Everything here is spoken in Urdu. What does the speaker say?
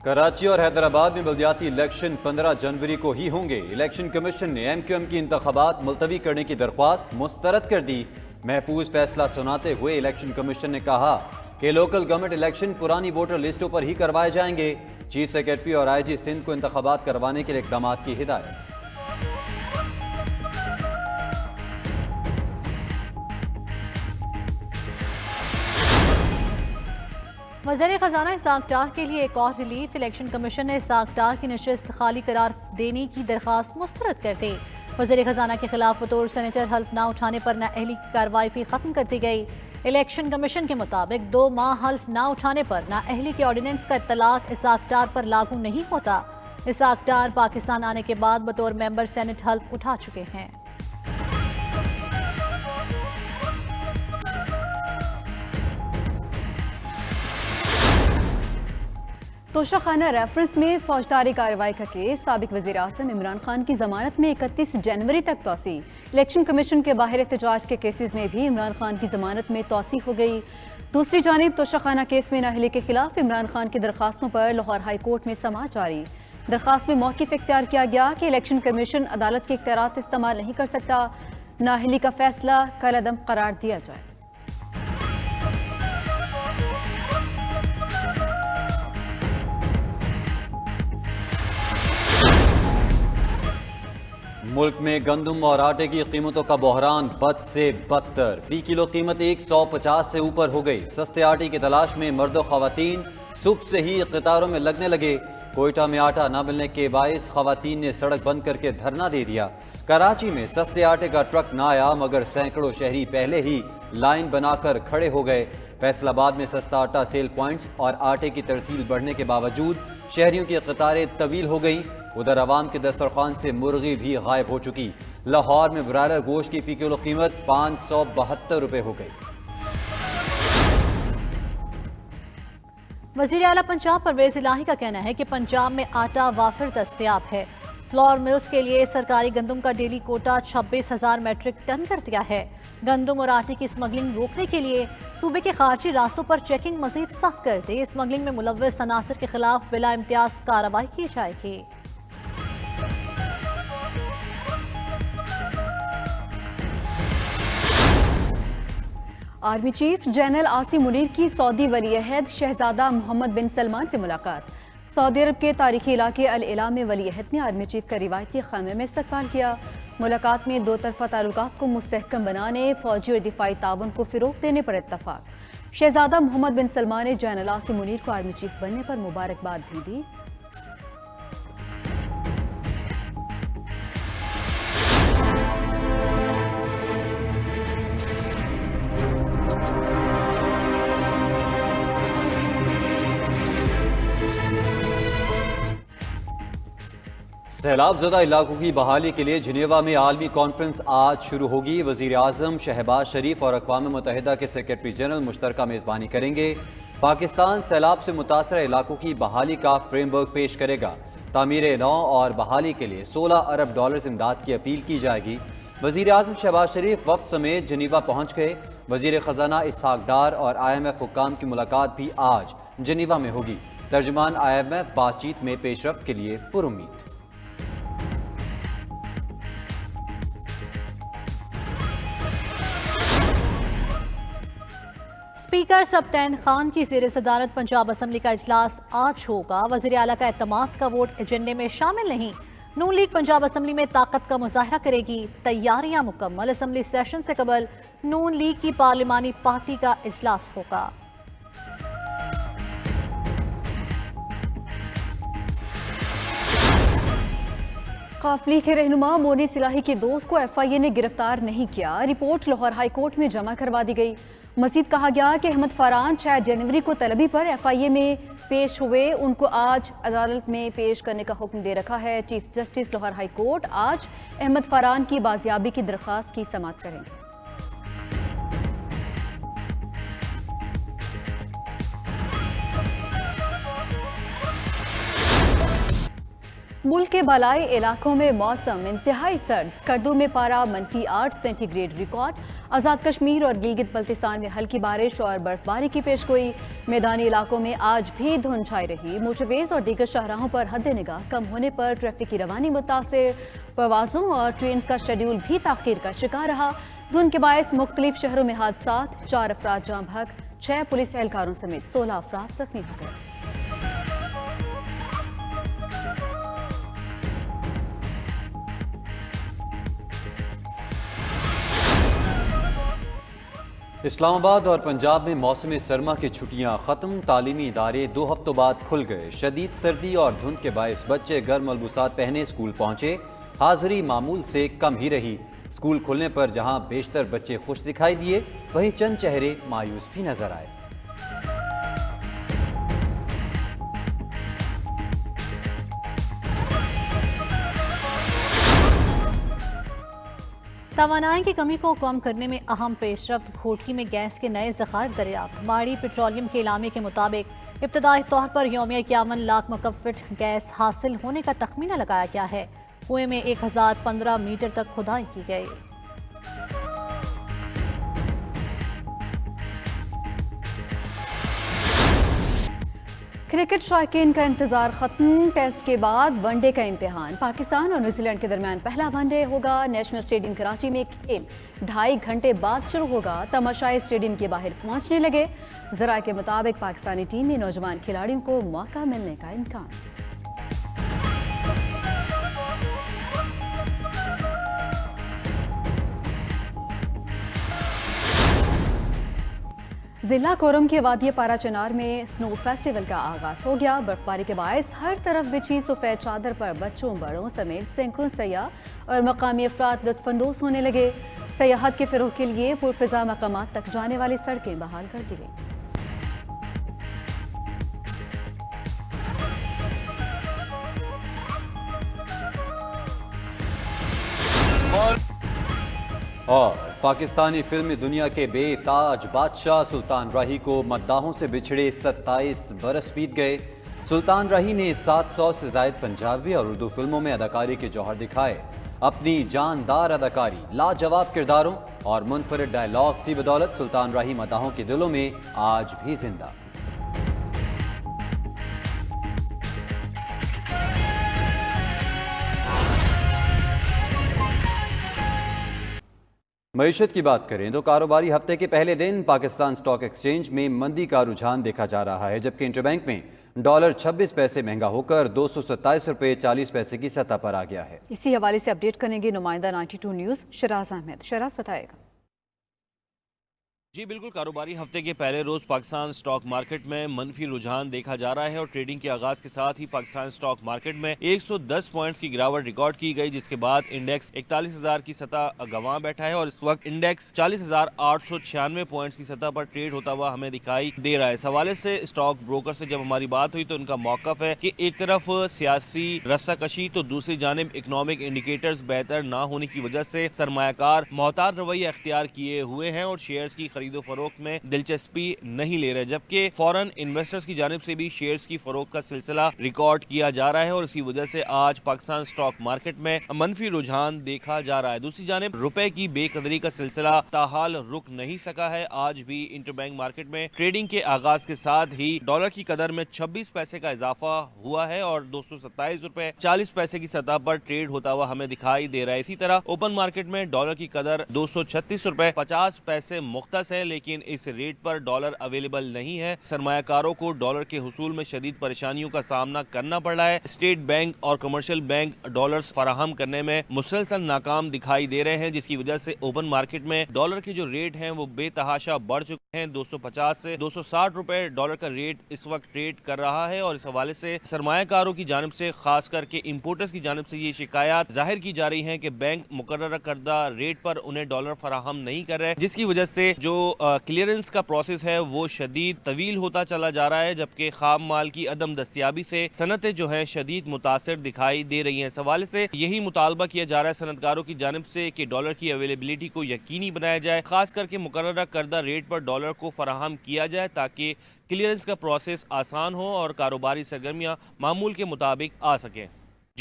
کراچی اور حیدرآباد میں بلدیاتی الیکشن 15 جنوری کو ہی ہوں گے۔ الیکشن کمیشن نے ایم کیو ایم کی انتخابات ملتوی کرنے کی درخواست مسترد کر دی۔ محفوظ فیصلہ سناتے ہوئے الیکشن کمیشن نے کہا کہ لوکل گورنمنٹ الیکشن پرانی ووٹر لسٹوں پر ہی کروائے جائیں گے۔ چیف سیکرٹری اور آئی جی سندھ کو انتخابات کروانے کے لیے اقدامات کی ہدایت۔ وزیر خزانہ اسحاق ڈار کے لیے ایک اور ریلیف۔ الیکشن کمیشن نے اسحاق ڈار کی نشست خالی قرار دینے کی درخواست مسترد کر دی۔ وزیر خزانہ کے خلاف بطور سینیٹر حلف نہ اٹھانے پر نااہلی کی کارروائی بھی ختم کر دی گئی۔ الیکشن کمیشن کے مطابق 2 ماہ حلف نہ اٹھانے پر نااہلی کے آرڈیننس کا اطلاق اسحاق ڈار پر لاگو نہیں ہوتا۔ اسحاق ڈار پاکستان آنے کے بعد بطور ممبر سینیٹ حلف اٹھا چکے ہیں۔ توشہ خانہ ریفرنس میں فوجداری کارروائی کا کیس۔ سابق وزیر اعظم عمران خان کی ضمانت میں 31 جنوری تک توسیع۔ الیکشن کمیشن کے باہر احتجاج کے کیسز میں بھی عمران خان کی ضمانت میں توسیع ہو گئی۔ دوسری جانب توشہ خانہ کیس میں نااہلی کے خلاف عمران خان کی درخواستوں پر لاہور ہائی کورٹ میں سماعت جاری۔ درخواست میں موقف اختیار کیا گیا کہ الیکشن کمیشن عدالت کے اختیارات استعمال نہیں کر سکتا۔ نااہلی کا فیصلہ کالعدم قرار دیا جائے۔ ملک میں گندم اور آٹے کی قیمتوں کا بحران بد سے بدتر۔ فی کلو قیمت 150 سے اوپر ہو گئی۔ سستے آٹے کی تلاش میں مرد و خواتین صبح سے ہی قطاروں میں لگنے لگے۔ کوئٹہ میں آٹا نہ ملنے کے باعث خواتین نے سڑک بند کر کے دھرنا دے دیا۔ کراچی میں سستے آٹے کا ٹرک نہ آیا مگر سینکڑوں شہری پہلے ہی لائن بنا کر کھڑے ہو گئے۔ فیصل آباد میں سستا آٹا سیل پوائنٹس اور آٹے کی ترسیل بڑھنے کے باوجود شہریوں کی قطاریں طویل ہو گئیں۔ ادھر عوام کے دسترخوان سے مرغی بھی غائب ہو چکی۔ لاہور میں برائلر گوشت کی فی کلو قیمت 572 روپے ہو گئی۔ وزیر اعلیٰ پنجاب پرویز الہی کا کہنا ہے کہ پنجاب میں آٹا وافر دستیاب ہے۔ فلور ملز کے لیے سرکاری گندم کا ڈیلی کوٹا 26,000 میٹرک ٹن کر دیا ہے۔ گندم اور آٹے کی اسمگلنگ روکنے کے لیے صوبے کے خارجی راستوں پر چیکنگ مزید سخت کر دی۔ اسمگلنگ میں ملوث عناصر کے خلاف بلا امتیاز کارروائی کی جائے گی۔ Army chief general Asim Munir کی سعودی ولی عہد شہزادہ محمد بن سلمان سے ملاقات۔ سعودی عرب کے تاریخی علاقے العلا میں ولی عہد نے آرمی چیف کا روایتی خیمے میں استقبال کیا۔ ملاقات میں دو طرفہ تعلقات کو مستحکم بنانے، فوجی اور دفاعی تعاون کو فروغ دینے پر اتفاق۔ شہزادہ محمد بن سلمان نے جنرل عاصم منیر کو آرمی چیف بننے پر مبارکباد بھی دی۔ سیلاب زدہ علاقوں کی بحالی کے لیے جنیوا میں عالمی کانفرنس آج شروع ہوگی۔ وزیر اعظم شہباز شریف اور اقوام متحدہ کے سیکرٹری جنرل مشترکہ میزبانی کریں گے۔ پاکستان سیلاب سے متاثرہ علاقوں کی بحالی کا فریم ورک پیش کرے گا۔ تعمیر نو اور بحالی کے لیے 16 ارب ڈالرز امداد کی اپیل کی جائے گی۔ وزیر اعظم شہباز شریف وفد سمیت جنیوا پہنچ گئے۔ وزیر خزانہ اسحاق ڈار اور IMF حکام کی ملاقات بھی آج جنیوا میں ہوگی۔ ترجمان IMF بات چیت میں پیش رفت کے لیے پرامید۔ اسپیکر سبطین خان کی زیر صدارت پنجاب اسمبلی کا اجلاس آج ہوگا۔ وزیر اعلیٰ کا اعتماد کا ووٹ ایجنڈے میں شامل نہیں۔ نون لیگ پنجاب اسمبلی میں طاقت کا مظاہرہ کرے گی۔ تیاریاں مکمل۔ اسمبلی سیشن سے قبل نون لیگ کی پارلیمانی پارٹی کا اجلاس ہوگا۔ قافلے کے رہنما مونی صلاحی کے دوست کو FIA نے گرفتار نہیں کیا۔ رپورٹ لاہور ہائی کورٹ میں جمع کروا دی گئی۔ مزید کہا گیا کہ احمد فاران 6 جنوری کو طلبی پر FIA میں پیش ہوئے، ان کو آج عدالت میں پیش کرنے کا حکم دے رکھا ہے۔ Chief justice Lahore high court آج احمد فاران کی بازیابی کی درخواست کی سماعت کریں گے۔ ملک کے بالائی علاقوں میں موسم انتہائی سرد۔ اسکردو میں پارہ -8 centi grade record. Azad Kashmir اور گلگت بلتستان میں ہلکی بارش اور برفباری کی پیشگوئی. میدانی علاقوں میں آج بھی دھند چھائی رہی. موٹر ویز اور دیگر شاہراہوں پر حد نگاہ کم ہونے پر ٹریفک کی روانی متاثر. پروازوں اور ٹرین کا شیڈول بھی تاخیر کا شکار رہا. دھند کے باعث مختلف شہروں میں حادثات. 4 افراد جاں بحق، 6 پولیس اہلکاروں سمیت 16 افراد زخمی ہو گئے. اسلام آباد اور پنجاب میں موسم سرما کی چھٹیاں ختم. تعلیمی ادارے 2 ہفتوں بعد کھل گئے. شدید سردی اور دھند کے باعث بچے گرم ملبوسات پہنے اسکول پہنچے. حاضری معمول سے کم ہی رہی. اسکول کھلنے پر جہاں بیشتر بچے خوش دکھائی دیے، وہیں چند چہرے مایوس بھی نظر آئے. توانائی کی کمی کو کم کرنے میں اہم پیش رفت. گھوٹکی میں گیس کے نئے ذخائر دریافت. ماڑی پیٹرولیم کے اعلامیے کے مطابق ابتدائی طور پر یومیہ 51 لاکھ مکعب فٹ گیس حاصل ہونے کا تخمینہ لگایا گیا ہے. کنویں میں 1015 میٹر تک کھدائی کی گئی. کرکٹ شائقین کا انتظار ختم. ٹیسٹ کے بعد ون ڈے کا امتحان. پاکستان اور نیوزی لینڈ کے درمیان پہلا ون ڈے ہوگا. نیشنل اسٹیڈیم کراچی میں کھیل 2.5 گھنٹے بعد شروع ہوگا. تماشائی اسٹیڈیم کے باہر پہنچنے لگے. ذرائع کے مطابق پاکستانی ٹیم میں نوجوان کھلاڑیوں کو موقع ملنے کا امکان. ضلع کورم کے وادی پارا چنار میں سنو فیسٹیول کا آغاز ہو گیا. برفباری کے باعث ہر طرف بچھی سفید چادر پر بچوں بڑوں سمیت سینکڑوں سیاح اور مقامی افراد لطف اندوز ہونے لگے. سیاحت کے فروغ کے لیے پرفضا مقامات تک جانے والی سڑکیں بحال کر دی گئیں. اور پاکستانی فلمی دنیا کے بے تاج بادشاہ سلطان راہی کو مداحوں سے بچھڑے 27 برس بیت گئے. سلطان راہی نے 700 سے زائد پنجابی اور اردو فلموں میں اداکاری کے جوہر دکھائے. اپنی جاندار اداکاری، لاجواب کرداروں اور منفرد ڈائیلاگز کی بدولت سلطان راہی مداحوں کے دلوں میں آج بھی زندہ. معیشت کی بات کریں تو کاروباری ہفتے کے پہلے دن پاکستان اسٹاک ایکسچینج میں مندی کا رجحان دیکھا جا رہا ہے، جبکہ انٹر بینک میں ڈالر 26 پیسے مہنگا ہو کر 227 روپے 40 پیسے کی سطح پر آ گیا ہے. اسی حوالے سے اپڈیٹ کریں گے نمائندہ 92 نیوز شراز احمد. شراز بتائے گا. جی بالکل، کاروباری ہفتے کے پہلے روز پاکستان سٹاک مارکیٹ میں منفی رجحان دیکھا جا رہا ہے اور ٹریڈنگ کے آغاز کے ساتھ ہی پاکستان سٹاک مارکیٹ میں 110 پوائنٹس کی گراوٹ ریکارڈ کی گئی، جس کے بعد انڈیکس 41,000 کی سطح گنوا بیٹھا ہے اور اس وقت انڈیکس 40,896 پوائنٹس کی سطح پر ٹریڈ ہوتا ہوا ہمیں دکھائی دے رہا ہے. اس حوالے سے سٹاک بروکر سے جب ہماری بات ہوئی تو ان کا موقف ہے کہ ایک طرف سیاسی رسہ کشی تو دوسری جانب اکنامک انڈیکیٹرز بہتر نہ ہونے کی وجہ سے سرمایہ کار محتاط رویہ اختیار کیے ہوئے ہیں اور شیئرز کی خرید و فروخت میں دلچسپی نہیں لے رہے، جبکہ فورن انویسٹرز کی جانب سے بھی شیئرز کی فروخت کا سلسلہ ریکارڈ کیا جا رہا ہے اور اسی وجہ سے آج پاکستان سٹاک مارکیٹ میں منفی رجحان دیکھا جا رہا ہے. دوسری جانب روپے کی بے قدری کا سلسلہ تاحال رک نہیں سکا ہے. آج بھی انٹر بینک مارکیٹ میں ٹریڈنگ کے آغاز کے ساتھ ہی ڈالر کی قدر میں 26 پیسے کا اضافہ ہوا ہے اور 227 روپے 40 پیسے کی سطح پر ٹریڈ ہوتا ہوا ہمیں دکھائی دے رہا ہے. اسی طرح اوپن مارکیٹ میں ڈالر کی قدر 236 روپے 50 پیسے مختص ہے، لیکن اس ریٹ پر ڈالر اویلیبل نہیں ہے. سرمایہ کاروں کو ڈالر کے حصول میں شدید پریشانیوں کا سامنا کرنا پڑ رہا ہے. اسٹیٹ بینک اور کمرشل بینک ڈالرز فراہم کرنے میں مسلسل ناکام دکھائی دے رہے ہیں، جس کی وجہ سے اوپن مارکیٹ میں ڈالر کے جو ریٹ ہیں وہ بے تحاشا بڑھ چکے ہیں. 250 سے 260 روپے ڈالر کا ریٹ اس وقت ٹریڈ کر رہا ہے اور اس حوالے سے سرمایہ کاروں کی جانب سے، خاص کر کے امپورٹرز کی جانب سے یہ شکایات ظاہر کی جا رہی ہیں کہ بینک مقررہ کردہ ریٹ پر انہیں ڈالر فراہم نہیں کر رہے، جس کی وجہ سے جو کلیئرنس کا پروسیس ہے وہ شدید طویل ہوتا چلا جا رہا ہے، جبکہ خام مال کی عدم دستیابی سے صنعتیں جو ہیں شدید متاثر دکھائی دے رہی ہیں. اس حوالے سے یہی مطالبہ کیا جا رہا ہے صنعتکاروں کی جانب سے کہ ڈالر کی اویلیبلٹی کو یقینی بنایا جائے، خاص کر کے مقررہ کردہ ریٹ پر ڈالر کو فراہم کیا جائے تاکہ کلیئرنس کا پروسیس آسان ہو اور کاروباری سرگرمیاں معمول کے مطابق آ سکیں.